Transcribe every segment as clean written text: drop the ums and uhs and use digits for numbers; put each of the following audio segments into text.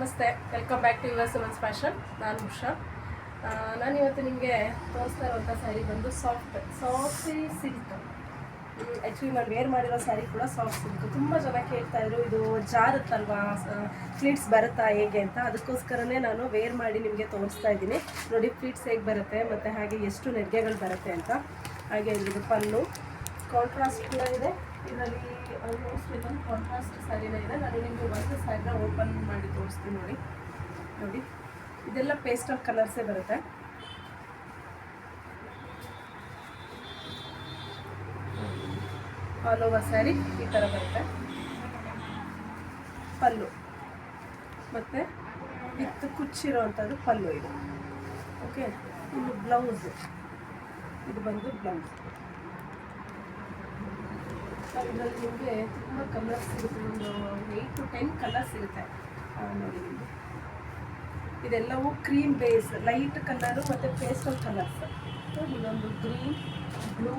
ನಮಸ್ತೆ, welcome back to your Suman's fashion. ನಾನು ಉಷಾ. ನಾನಿವತ್ತು ನಿಮಗೆ ತೋರಿಸ್ತಾ ಇರುವಂಥ ಸ್ಯಾರಿ ಬಂದು ಸಾಫ್ಟ್ ಸಿಲ್ಕ್. ಆ್ಯಕ್ಚುಲಿ ನಾನು ವೇರ್ ಮಾಡಿರೋ ಸ್ಯಾರಿ ಕೂಡ ಸಾಫ್ಟ್ ಸಿಲ್ಕ್. ತುಂಬ ಜನ ಕೇಳ್ತಾಯಿದ್ರು, ಇದು ಜಾರುತ್ತಲ್ವಾ, ಫ್ಲೀಟ್ಸ್ ಬರುತ್ತಾ ಹೇಗೆ ಅಂತ. ಅದಕ್ಕೋಸ್ಕರನೇ ನಾನು ವೇರ್ ಮಾಡಿ ನಿಮಗೆ ತೋರಿಸ್ತಾ ಇದ್ದೀನಿ. ನೋಡಿ ಫ್ಲೀಟ್ಸ್ ಹೇಗೆ ಬರುತ್ತೆ ಮತ್ತು ಹಾಗೆ ಎಷ್ಟು ನೆರಿಗೆಗಳು ಬರುತ್ತೆ ಅಂತ. ಹಾಗೆ ಇದು ಪಲ್ಲು ಕಾಂಟ್ರಾಸ್ಟ್ ಕೂಡ ಇದೆ. ಇದರಲ್ಲಿ ಆಲ್ಮೋಸ್ಟ್ ಇದೊಂದು ಕಾಂಟ್ರಾಸ್ಟ್ ಸ್ಯಾರಿನೇ ಇದೆ. ನಾನು ನಿಮಗೆ ಒಂದು ಸ್ಯಾರಿನ ಓಪನ್ ಮಾಡಿ ತೋರಿಸ್ತೀನಿ. ನೋಡಿ ಇದೆಲ್ಲ ಪೇಸ್ಟಲ್ ಕಲರ್ಸೇ ಬರುತ್ತೆ. ಆಲ್ ಓವರ್ ಸ್ಯಾರಿ ಈ ಥರ ಬರುತ್ತೆ. ಪಲ್ಲು ಮತ್ತು ವಿತ್ ಕುಚ್ಚಿರೋ ಅಂಥದ್ದು ಪಲ್ಲು ಇದು. ಓಕೆ, ಇನ್ನು ಬ್ಲೌಸ್ ಇದು ಬಂದು ಬ್ಲೌಸ್. ಇದರಲ್ಲಿ ನಿಮಗೆ ತುಂಬ ಕಲರ್ಸ್ ಸಿಗುತ್ತೆ, ಒಂದು 8 to 10 ಕಲರ್ಸ್ ಸಿಗುತ್ತೆ. ನೋಡಿ ನಿಮಗೆ ಇದೆಲ್ಲವೂ ಕ್ರೀಮ್ ಬೇಸ್, ಲೈಟ್ ಕಲರು ಮತ್ತು ಪೇಸ್ಟಲ್ ಕಲರ್ಸ್. ಇದೊಂದು ಗ್ರೀನ್, ಬ್ಲೂ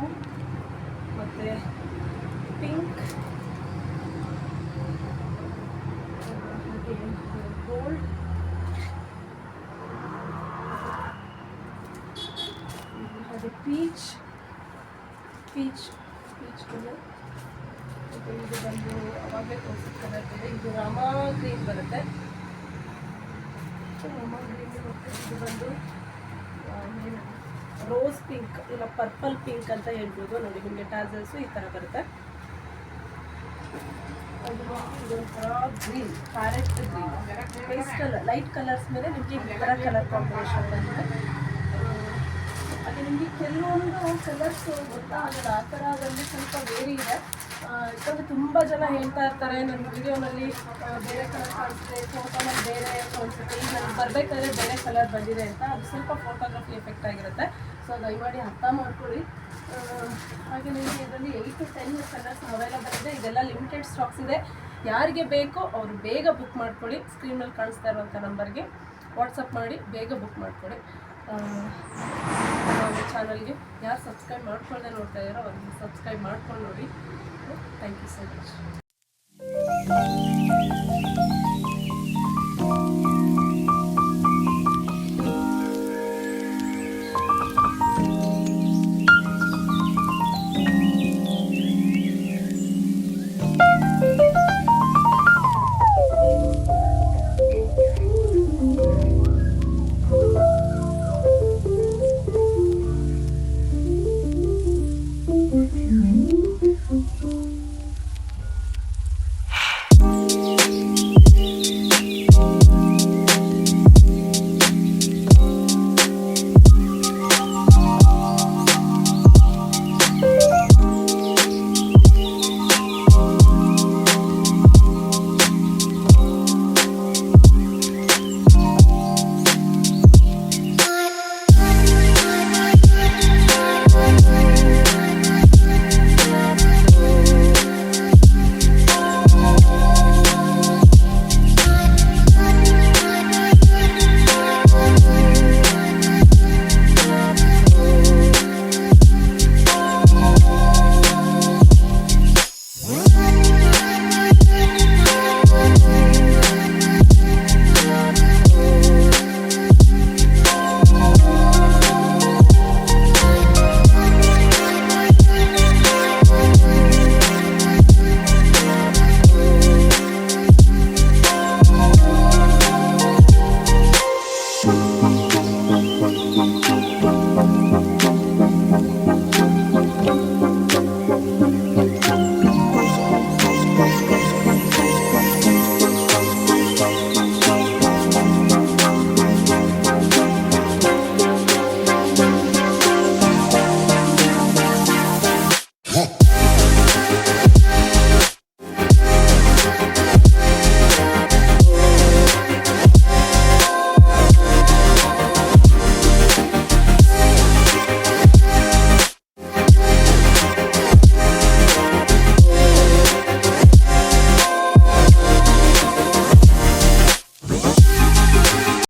ಮತ್ತು ಪಿಂಕ್, ಹಾಗೆ ಗೋಲ್ಡ್, ಹಾಗೆ ಪೀಚ್ ಕಲರ್. ಇದು ಬಂದು ಅವಾಗಲೇ ತೋರಿಸಿದ ಕಲರ್ ಇದೆ. ಇದು ರಾಮಾ ಗ್ರೀನ್ ಬರುತ್ತೆ. ರಾಮಾ ಗ್ರೀನ್ ಮತ್ತು ಇದು ಬಂದು ರೋಸ್ ಪಿಂಕ್, ಇಲ್ಲ ಪರ್ಪಲ್ ಪಿಂಕ್ ಅಂತ ಹೇಳ್ಬೋದು. ನೋಡಿ ನಿಮಗೆ ಟಾಸಲ್ಸು ಈ ಥರ ಬರುತ್ತೆ. ಇದೊಂಥರ green, parrot green, pastel light colours ಮೇಲೆ ನಿಮಗೆ ಈ ಥರ ಕಲರ್ ಕಾಂಬಿನೇಷನ್ ಬಂದಿದೆ. ಹಾಗೆ ನಿಮಗೆ ಕೆಲವೊಂದು ಕಲರ್ಸು ಗೊತ್ತಾಗಲ್ಲ, ಆ ಥರ ಅದರಲ್ಲಿ ಸ್ವಲ್ಪ ವೇರಿ ಇದೆ. ಯಾಕಂದರೆ ತುಂಬ ಜನ ಹೇಳ್ತಾ ಇರ್ತಾರೆ, ನನ್ನ ವಿಡಿಯೋನಲ್ಲಿ ಬೇರೆ ಕಲರ್ ಕಾಣಿಸುತ್ತೆ, ಫೋಟೋನಲ್ಲಿ ಬೇರೆ ಕಾಣಿಸುತ್ತೆ, ಈಗ ನನಗೆ ಬರಬೇಕಾದ್ರೆ ಬೇರೆ ಕಲರ್ ಬಂದಿದೆ ಅಂತ. ಅದು ಸ್ವಲ್ಪ ಫೋಟೋಗ್ರಫಿ ಎಫೆಕ್ಟ್ ಆಗಿರುತ್ತೆ. ಸೊ ದಯಮಾಡಿ ಅರ್ಥ ಮಾಡ್ಕೊಳ್ಳಿ. ಹಾಗೆ ನಿಮಗೆ ಇದರಲ್ಲಿ 8 to 10 ಕಲರ್ಸ್ ಅವೈಲೇಬಲ್ ಇದೆ. ಇದೆಲ್ಲ ಲಿಮಿಟೆಡ್ ಸ್ಟಾಕ್ಸ್ ಇದೆ. ಯಾರಿಗೆ ಬೇಕೋ ಅವರು ಬೇಗ ಬುಕ್ ಮಾಡ್ಕೊಳ್ಳಿ. ಸ್ಕ್ರೀನಲ್ಲಿ ಕಾಣಿಸ್ತಾ ಇರುವಂಥ ನಂಬರ್ಗೆ ವಾಟ್ಸಪ್ ಮಾಡಿ ಬೇಗ ಬುಕ್ ಮಾಡ್ಕೊಳ್ಳಿ. ನಮ್ಮ ಚಾನಲ್ಗೆ ಯಾರು ಸಬ್ಸ್ಕ್ರೈಬ್ ಮಾಡ್ಕೊಳ್ಳದೆ ನೋಡ್ತಾ ಇದ್ದಾರೋ ಅವ್ರಿಗೆ ಸಬ್ಸ್ಕ್ರೈಬ್ ಮಾಡ್ಕೊಂಡು ನೋಡಿ. Thank you so much.